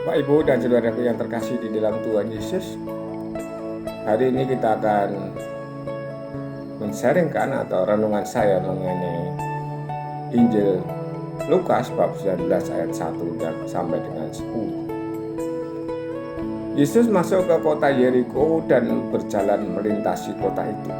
Bapak, Ibu, dan saudaraku yang terkasih di dalam Tuhan Yesus, hari ini kita akan men-sharingkan atau renungan saya mengenai Injil Lukas bab 19 ayat 1 dan sampai dengan 10. Yesus masuk ke kota Yeriko dan berjalan melintasi kota itu.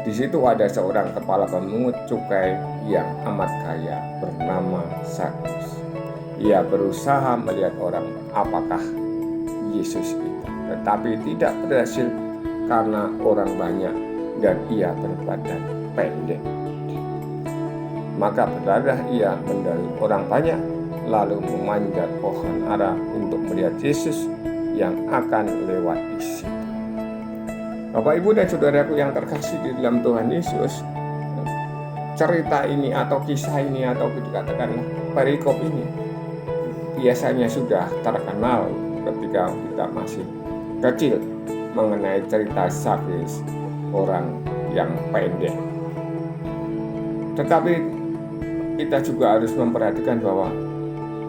Di situ ada seorang kepala pemungut cukai yang amat kaya bernama Sakeus. Ia berusaha melihat orang apakah Yesus itu, tetapi tidak berhasil karena orang banyak dan ia berbadan pendek. Maka berlarilah ia mendahului orang banyak, lalu memanjat pohon ara untuk melihat Yesus yang akan lewat di situ. Bapak, Ibu, dan saudaraku yang terkasih di dalam Tuhan Yesus, cerita ini atau kisah ini atau dikatakan perikop ini biasanya sudah terkenal ketika kita masih kecil mengenai cerita Sakeus, orang yang pendek. Tetapi kita juga harus memperhatikan bahwa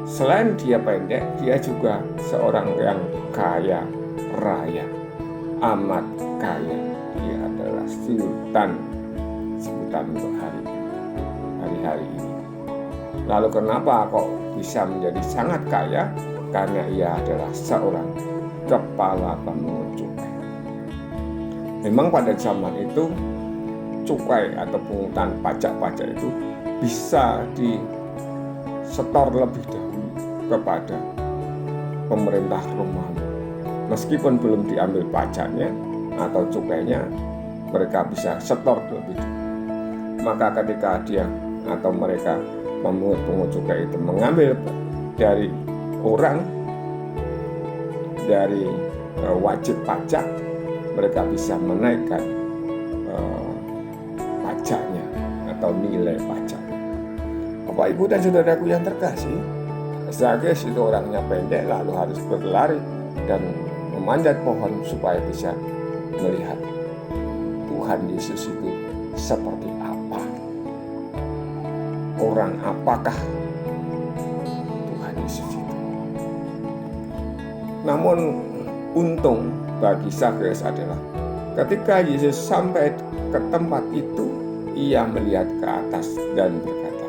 selain dia pendek, dia juga seorang yang kaya raya, amat kaya. Dia adalah sultan, sebutan untuk hari-hari ini. Lalu kenapa kok bisa menjadi sangat kaya? Karena ia adalah seorang kepala pemungut cukai. Memang pada zaman itu cukai atau pungutan pajak-pajak itu bisa disetor lebih dahulu kepada pemerintah Romawi. Meskipun belum diambil pajaknya atau cukainya, mereka bisa setor lebih dahulu. Maka ketika dia atau mereka pemungut cukai itu mengambil dari orang, dari wajib pajak, mereka bisa menaikkan pajaknya atau nilai pajak. Bapak, Ibu, dan saudaraku yang terkasih, Sakeus itu orangnya pendek, lalu harus berlari dan memanjat pohon supaya bisa melihat Tuhan Yesus itu seperti apa. Orang apakah Tuhan Yesus itu? Namun untung bagi Sakeus adalah ketika Yesus sampai ke tempat itu, ia melihat ke atas dan berkata,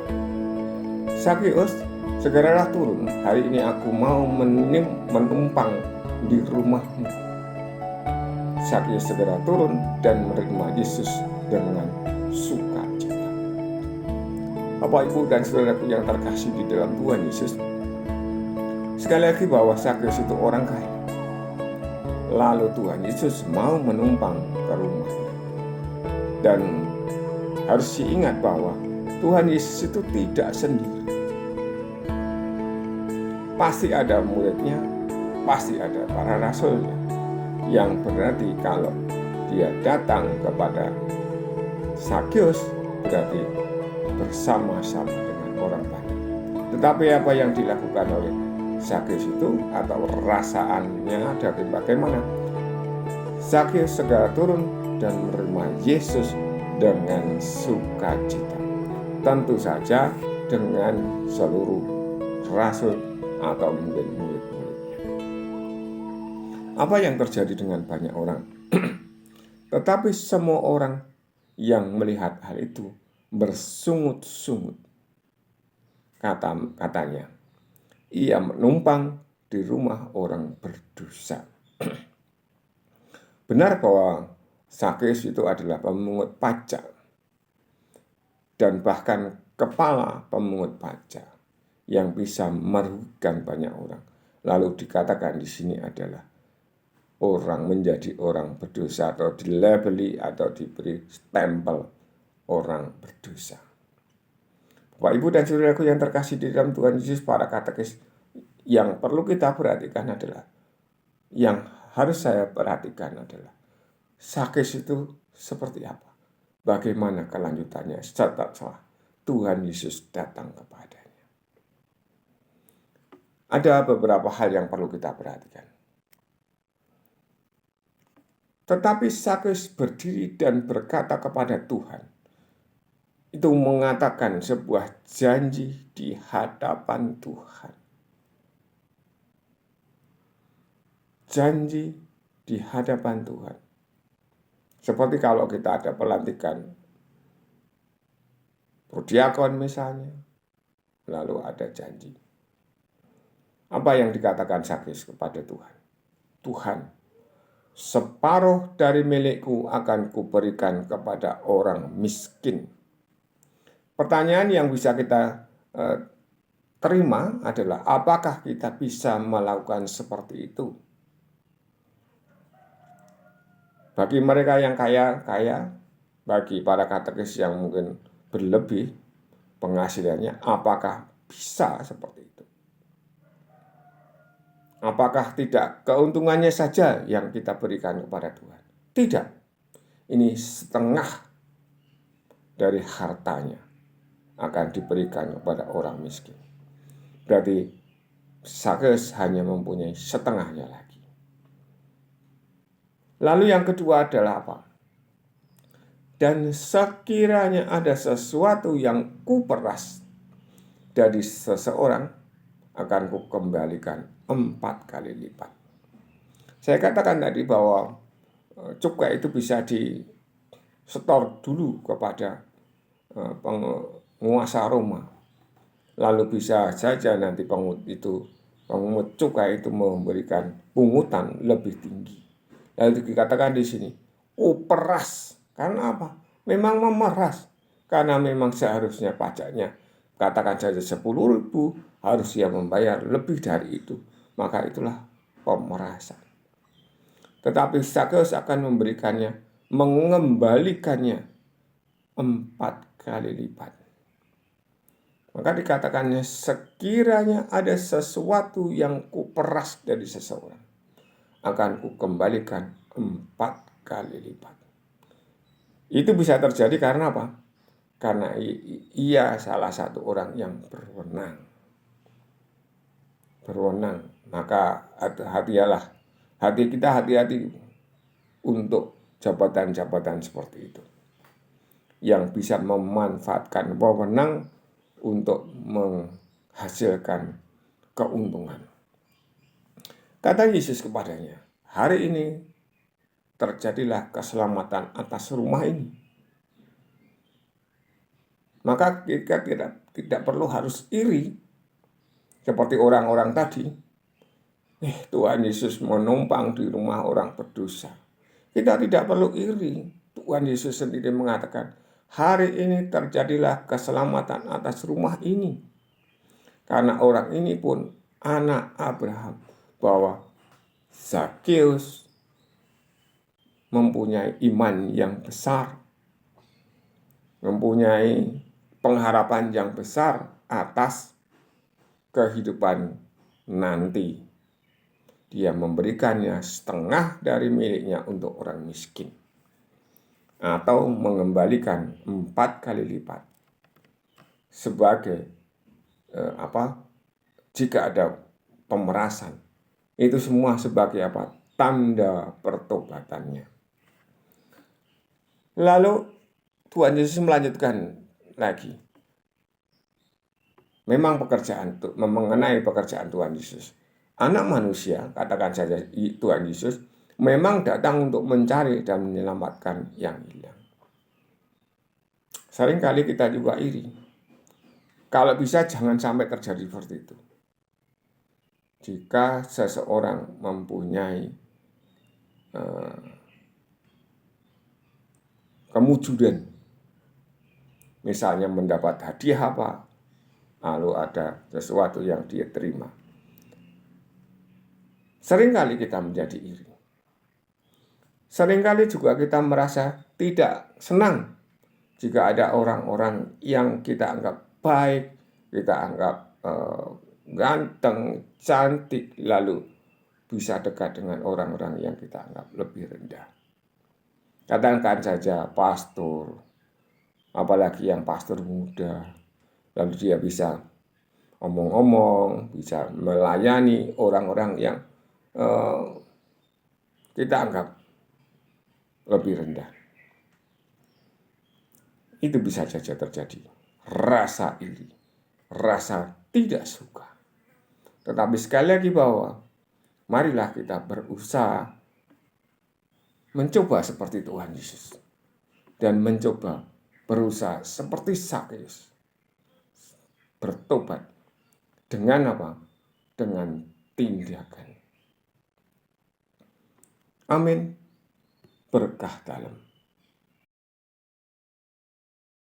"Sakeus, segeralah turun. Hari ini aku mau menumpang di rumahmu." Sakeus segera turun dan menerima Yesus dengan sukacita. Bapak, Ibu, dan saudaraku yang terkasih di dalam Tuhan Yesus, sekali lagi bahwa Sakeus itu orang kaya. Lalu Tuhan Yesus mau menumpang ke rumahnya. Dan harus diingat bahwa Tuhan Yesus itu tidak sendiri. Pasti ada muridnya, pasti ada para rasulnya. Yang berarti kalau dia datang kepada Sakeus, berarti bersama-sama dengan orang banyak. Tetapi apa yang dilakukan oleh Sakeus itu atau rasaannya ada bagaimana? Sakeus segera turun dan menerima Yesus dengan sukacita. Tentu saja dengan seluruh rasul atau mungkin murid-muridnya. Apa yang terjadi dengan banyak orang? Tetapi semua orang yang melihat hal itu bersungut-sungut. Katanya, ia menumpang di rumah orang berdosa. Benar bahwa Sakeus itu adalah pemungut pajak dan bahkan kepala pemungut pajak yang bisa merugikan banyak orang. Lalu dikatakan di sini adalah orang menjadi orang berdosa atau dilabeli atau diberi stempel orang berdosa. Bapak, Ibu, dan saudaraku yang terkasih di dalam Tuhan Yesus, para katekis, yang perlu kita perhatikan adalah, yang harus saya perhatikan adalah Sakeus itu seperti apa? Bagaimana kelanjutannya setelah Tuhan Yesus datang kepadanya? Ada beberapa hal yang perlu kita perhatikan. Tetapi Sakeus berdiri dan berkata kepada Tuhan. Itu mengatakan sebuah janji di hadapan Tuhan. janji di hadapan Tuhan. Seperti kalau kita ada pelantikan prodiakon misalnya, lalu ada janji. Apa yang dikatakan Zakheus kepada Tuhan? Tuhan, separuh dari milikku akan kuberikan kepada orang miskin. Pertanyaan yang bisa kita terima adalah apakah kita bisa melakukan seperti itu? Bagi mereka yang kaya, bagi para katekis yang mungkin berlebih penghasilannya, apakah bisa seperti itu? Apakah tidak keuntungannya saja yang kita berikan kepada Tuhan? Tidak. Ini setengah dari hartanya akan diberikan kepada orang miskin. Berarti Zakheus hanya mempunyai setengahnya lagi. Lalu yang kedua adalah apa? Dan sekiranya ada sesuatu yang kuperas dari seseorang, akan kukembalikan 4 kali lipat. Saya katakan tadi bahwa cukai itu bisa disetor dulu kepada penguasa Roma. Lalu bisa saja nanti pengungut cukai itu memberikan pungutan lebih tinggi. Lalu dikatakan di sini, peras. Karena apa? Memang memeras. Karena memang seharusnya pajaknya, katakan saja 10.000, harus dia membayar lebih dari itu. Maka itulah pemerasan. Tetapi Zakheus akan mengembalikannya 4 kali lipat. Maka dikatakannya, sekiranya ada sesuatu yang kuperas dari seseorang, akan kukembalikan 4 kali lipat. Itu bisa terjadi karena apa? Karena ia salah satu orang yang berwenang. Maka hati kita hati-hati untuk jabatan-jabatan seperti itu, yang bisa memanfaatkan wewenang untuk menghasilkan keuntungan. Kata Yesus kepadanya, hari ini terjadilah keselamatan atas rumah ini. Maka kita tidak perlu harus iri seperti orang-orang tadi. Tuhan Yesus menumpang di rumah orang berdosa. Kita tidak perlu iri. Tuhan Yesus sendiri mengatakan, hari ini terjadilah keselamatan atas rumah ini. Karena orang ini pun anak Abraham. Bahwa Zakheus mempunyai iman yang besar, mempunyai pengharapan yang besar atas kehidupan nanti. Dia memberikannya setengah dari miliknya untuk orang miskin, atau mengembalikan 4 kali lipat sebagai jika ada pemerasan. Itu semua sebagai apa? Tanda pertobatannya. Lalu Tuhan Yesus melanjutkan lagi. Memang mengenai pekerjaan Tuhan Yesus. Anak manusia, katakan saja Tuhan Yesus, memang datang untuk mencari dan menyelamatkan yang hilang. Seringkali kita juga iri. Kalau bisa jangan sampai terjadi seperti itu. Jika seseorang mempunyai kemujudan, misalnya mendapat hadiah apa, lalu ada sesuatu yang dia terima, seringkali kita menjadi iri. Seringkali juga kita merasa tidak senang jika ada orang-orang yang kita anggap baik, kita anggap ganteng, cantik, lalu bisa dekat dengan orang-orang yang kita anggap lebih rendah. Katakan saja pastor, apalagi yang pastor muda, lalu dia bisa omong-omong, bisa melayani orang-orang yang kita anggap lebih rendah. Itu bisa saja terjadi. Rasa iri, rasa tidak suka. Tetapi sekali lagi bahwa marilah kita berusaha mencoba seperti Tuhan Yesus dan mencoba berusaha seperti Sakeus, bertobat dengan apa? Dengan tindakan. Amin. Berkah dalam.